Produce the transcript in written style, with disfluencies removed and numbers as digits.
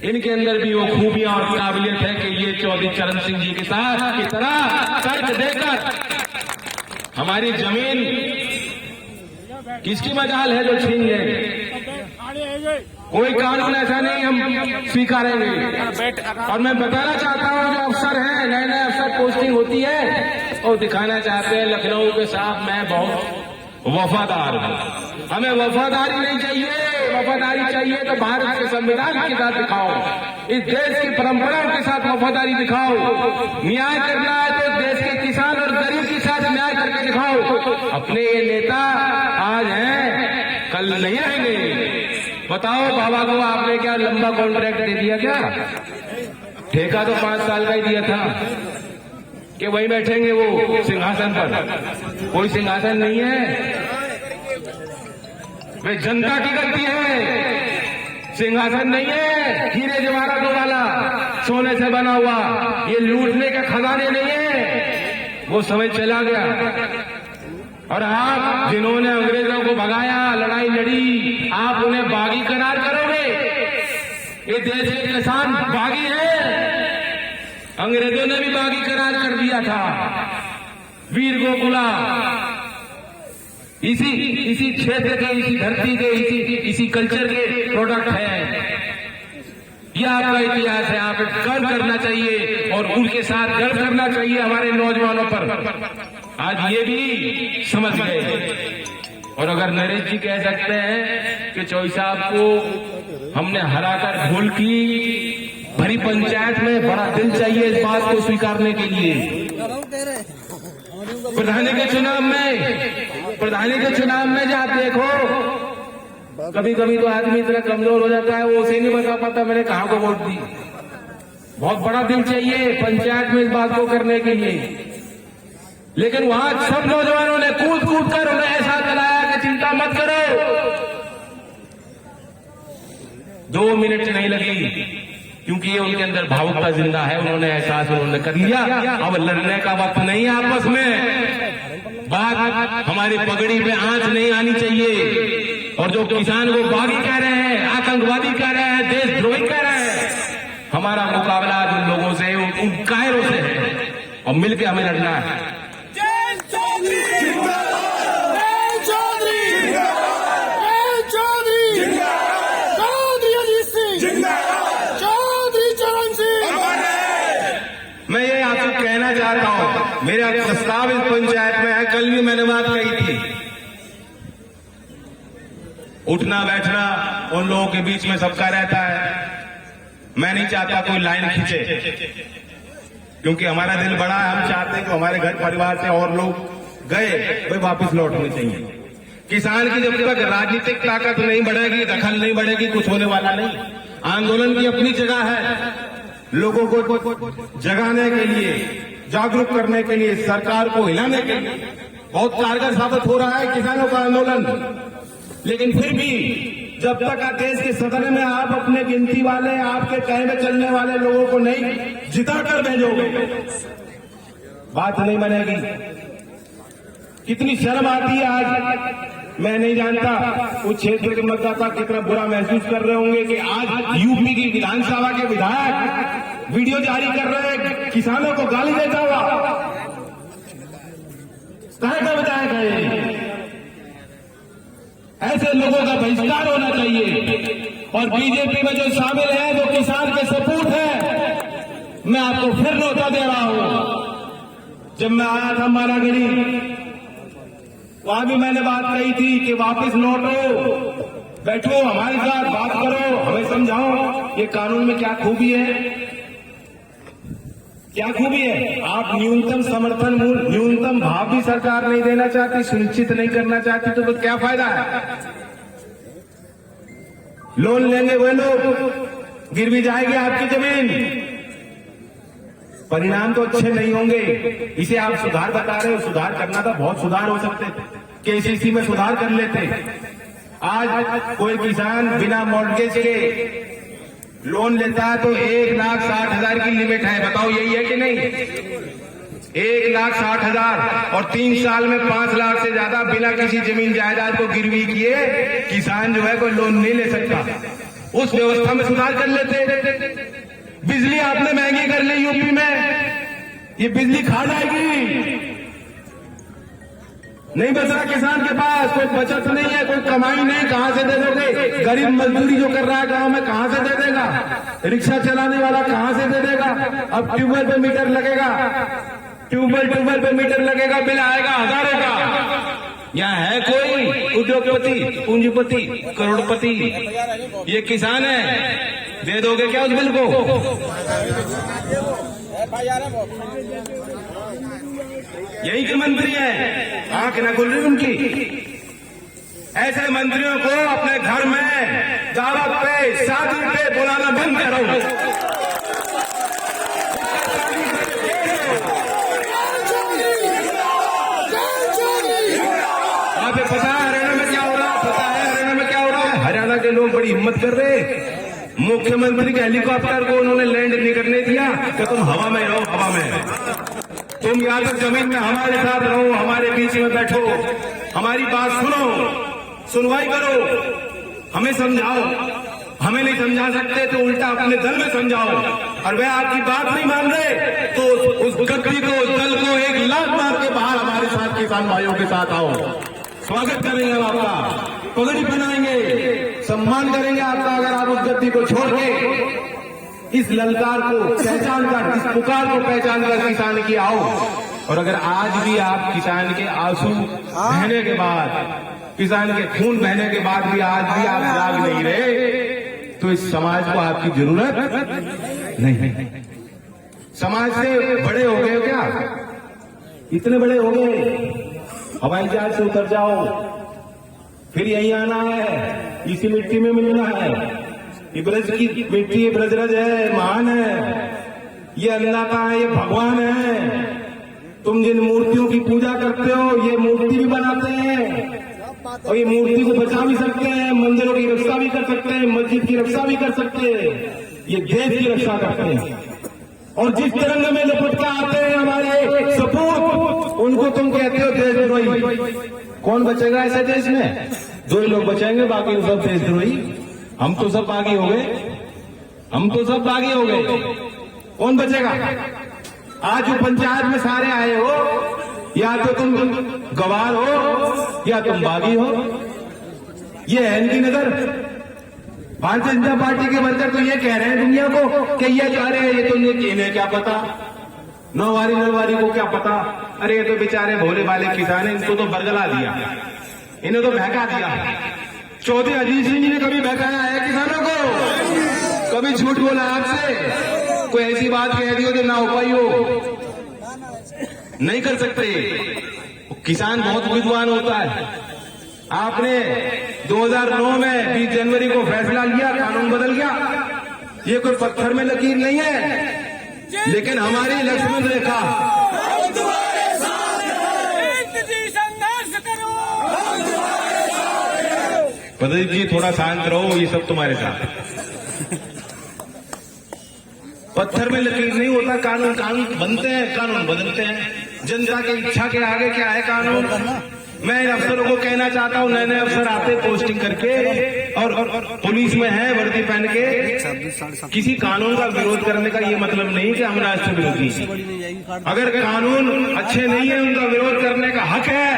इनके अंदर भी वो खूबियां और काबिलियत है कि ये चौधरी चरण सिंह जी के साथ की तरह तर्क देकर हमारी जमीन किसकी मजाल है जो छीन ले। कोई कानून ऐसा नहीं हम स्वीकारेंगे। और मैं बताना चाहता हूं जो अफसर हैं, नए नए अफसर पोस्टिंग होती है और दिखाना चाहते हैं लखनऊ के साथ मैं बहुत वफादार हूं। हमें वफादारी नहीं चाहिए, वफादारी चाहिए तो भारत के संविधान के साथ दिखाओ, इस देश की परंपराओं के साथ वफादारी दिखाओ। न्याय करना है तो देश के किसान और गरीब के साथ न्याय करके दिखाओ। अपने ये नेता आज हैं, कल नहीं रहेंगे। बताओ बाबा को आपने क्या लंबा कॉन्ट्रैक्ट दे दिया क्या? ठेका तो 5 साल का ही दिया था कि वहीं बैठेंगे वो सिंहासन पर। कोई सिंहासन नहीं है, वे जनता की गलती है। सिंहासन नहीं है हीरे जवाहरातों वाला, सोने से बना हुआ, ये लूटने के खजाने नहीं है। वो समय चला गया। और आप जिन्होंने अंग्रेजों को भगाया, लड़ाई लड़ी, आप उन्हें बागी करार करोगे? ये देश के किसान बागी हैं, अंग्रेजों ने भी बागी करार कर दिया था। वीर गोकुला इसी क्षेत्र के, इसी धरती के, इसी कल्चर के प्रोडक्ट है। यह आपका इतिहास है, आप गर्व करना चाहिए और उनके साथ गर्व करना चाहिए हमारे नौजवानों पर। आज ये भी समझ गए। और अगर नरेश जी कह सकते हैं कि चौधरी साहब को हमने हराकर ढोल की भरी पंचायत में बड़ा दिल चाहिए इस बात को स्वीकारने के लिए। प्रधानी के चुनाव में जब देखो, कभी कभी तो आदमी इतना कमजोर हो जाता है वो उसे नहीं बता पाता मैंने कहां को वोट दी। बहुत बड़ा दिल चाहिए पंचायत में इस बात को करने के लिए। लेकिन वहां सब नौजवानों ने कूद कूद कर उन्हें ऐसा दिलाया कि चिंता मत करो। 2 मिनट नहीं लगी क्योंकि ये उनके अंदर भावुकता जिंदा है, उन्होंने एहसास उन्होंने कर लिया। अब लड़ने का वक्त नहीं है आपस में। बात हमारी पगड़ी पे आंच नहीं आनी चाहिए। और जो किसान को बागी कह रहे हैं, आतंकवादी कह रहे हैं, देशद्रोही कह रहे हैं, हमारा मुकाबला जिन लोगों से, उन कायरों से है और मिलकर हमें लड़ना है। मैं ये आपसे कहना चाहता हूं, मेरा प्रस्ताव इस पंचायत में है, कल भी मैंने बात कही थी। उठना बैठना उन लोगों के बीच में सबका रहता है। मैं नहीं चाहता कोई लाइन खींचे क्योंकि हमारा दिल बड़ा है। हम चाहते हैं कि हमारे घर परिवार से और लोग गए वे वापस लौटने चाहिए। किसान की जब तक राजनीतिक ताकत नहीं बढ़ेगी, दखल नहीं बढ़ेगी, कुछ होने वाला नहीं। आंदोलन की अपनी जगह है, लोगों को जगाने के लिए, जागरूक करने के लिए, सरकार को हिलाने के लिए बहुत कारगर साबित हो रहा है किसानों का आंदोलन। लेकिन फिर भी जब तक देश के सदन में आप अपने गिनती वाले, आपके कहे में चलने वाले लोगों को नहीं जिताकर भेजोगे, बात नहीं बनेगी। कितनी शर्म आती है आज। मैं नहीं जानता उस क्षेत्र के मतदाता कितना बुरा महसूस कर रहे होंगे कि आज यूपी की विधानसभा के विधायक वीडियो जारी कर रहे हैं किसानों को गाली देता हुआ। कहां का विधायक है? ऐसे लोगों का बहिष्कार होना चाहिए। और बीजेपी में जो शामिल है, जो किसान के सपूत है, मैं आपको फिर न्योता दे रहा हूं। जब मैं आया था मारागढ़ी, वहां भी मैंने बात कही थी कि वापस लौटो, बैठो, हमारे साथ बात करो, हमें समझाओ ये कानून में क्या खूबी है, क्या खूबी है। आप न्यूनतम समर्थन मूल्य, न्यूनतम भाव भी सरकार नहीं देना चाहती, सुनिश्चित नहीं करना चाहती, तो क्या फायदा है? लोन लेंगे वे लोग, गिर भी जाएगी आपकी जमीन, परिणाम तो अच्छे नहीं होंगे। इसे आप सुधार बता रहे हो, सुधार करना था, बहुत सुधार हो सकते थे, केसीसी में सुधार कर लेते। आज कोई किसान बिना मॉर्गेज के लोन लेता है तो 1,60,000 की लिमिट है। बताओ यही है कि नहीं? 1,60,000 और 3 साल में 5 लाख से ज्यादा बिना किसी जमीन जायदाद को गिरवी किए किसान जो है कोई लोन नहीं ले सकता। उस व्यवस्था में सुधार कर लेते। बिजली आपने महंगी कर ली यूपी में, ये बिजली खा जाएगी। नहीं बच रहा किसान के पास, कोई बचत नहीं है, कोई कमाई नहीं, कहां से दे दोगे? गरीब मजदूरी जो कर रहा है गांव में कहां से दे देगा? रिक्शा चलाने वाला कहां से दे देगा? अब ट्यूबवेल पे मीटर लगेगा, ट्यूबवेल पे मीटर लगेगा, बिल आएगा हजारों का। यहाँ है कोई उद्योगपति, पूंजीपति, करोड़पति? ये किसान है, दे दोगे क्या उस बिल को? यही के मंत्री हैं, आंख न खुल रही उनकी। ऐसे मंत्रियों को अपने घर में दावत पे, शादी पे बुलाना बंद करो। आपको पता है हरियाणा में क्या हो रहा है? पता है हरियाणा में क्या हो रहा है? हरियाणा के लोग बड़ी हिम्मत कर रहे। मुख्यमंत्री के हेलीकॉप्टर को उन्होंने लैंड नहीं करने दिया कि तुम हवा में रहो, हवा में। तुम या तो जमीन में हमारे साथ रहो, हमारे बीच में बैठो, हमारी बात सुनो, सुनवाई करो, हमें समझाओ। हमें नहीं समझा सकते तो उल्टा अपने दल में समझाओ। और वह आपकी बात नहीं मान रहे तो उस गद्दी को, उस दल को 1 लाख मार के बाहर हमारे साथ किसान भाइयों के साथ आओ। स्वागत करेंगे हम आपका, पगड़ी बनाएंगे, सम्मान करेंगे आपका। अगर आप उस गद्दी को छोड़ के इस ललकार को पहचान कर, इस पुकार को पहचान कर किसान की आओ। और अगर आज भी आप किसान के आंसू बहने के बाद, किसान के खून बहने के बाद भी आज भी आप जाग नहीं रहे, तो इस समाज को आपकी जरूरत नहीं। समाज से बड़े हो गए हो क्या? इतने बड़े हो गए, हवाई जहाज से उतर जाओ, फिर यहीं आना है, इसी मिट्टी में मिलना है। ये ब्रज की मिट्टी, ये ब्रजरज है, महान है, ये अल्लाह का है, ये भगवान है। तुम जिन मूर्तियों की पूजा करते हो, ये मूर्ति भी बनाते हैं और ये मूर्ति को बचा भी सकते हैं, मंदिरों की रक्षा भी कर सकते हैं, मस्जिद की रक्षा भी कर सकते हैं, ये देश की रक्षा करते हैं। और जिस तिरंग में लपट के आते हैं हमारे सपूत, उनको तुम कहते हो देशद्रोही। कौन बचेगा ऐसे देश में? 2 ही लोग बचेंगे, बाकी सब देशद्रोही। हम तो सब बागी हो गए, हम तो सब बागी हो गए। कौन बचेगा? आज जो पंचायत में सारे आए हो, या तो तुम गवार हो या तुम बागी हो। ये है इनकी नजर। भारतीय जनता पार्टी के वर्कर तो ये कह रहे हैं दुनिया को कि ये जा रहे हैं, ये तो इन्हें क्या पता, नौवारी को क्या पता। अरे ये तो बेचारे भोले वाले किसान हैं, इनको तो बरगला दिया, इन्हें तो बहका दिया। चौधरी अजीत सिंह जी ने कभी बहकाया है किसानों को? कभी झूठ बोला आपसे? कोई ऐसी बात कह दी हो जो ना हो पाई हो? नहीं कर सकते। किसान बहुत विद्वान होता है। आपने 2009 में 20 जनवरी को फैसला लिया, कानून बदल गया। ये कोई पत्थर में लकीर नहीं है, लेकिन हमारी लक्ष्मण रेखा। प्रदीप जी थोड़ा शांत रहो, ये सब तुम्हारे साथ। पत्थर में लकीर नहीं होता कानून। कानून बनते हैं, कानून बदलते हैं। जनता की इच्छा के आगे क्या है कानून? मैं इन अफसरों को कहना चाहता हूँ, नए नए अफसर आते पोस्टिंग करके और पुलिस में है वर्दी पहन के, किसी कानून का विरोध करने का ये मतलब नहीं कि हम राष्ट्र विरोधी हैं। अगर कानून अच्छे नहीं है, उनका विरोध करने का हक है।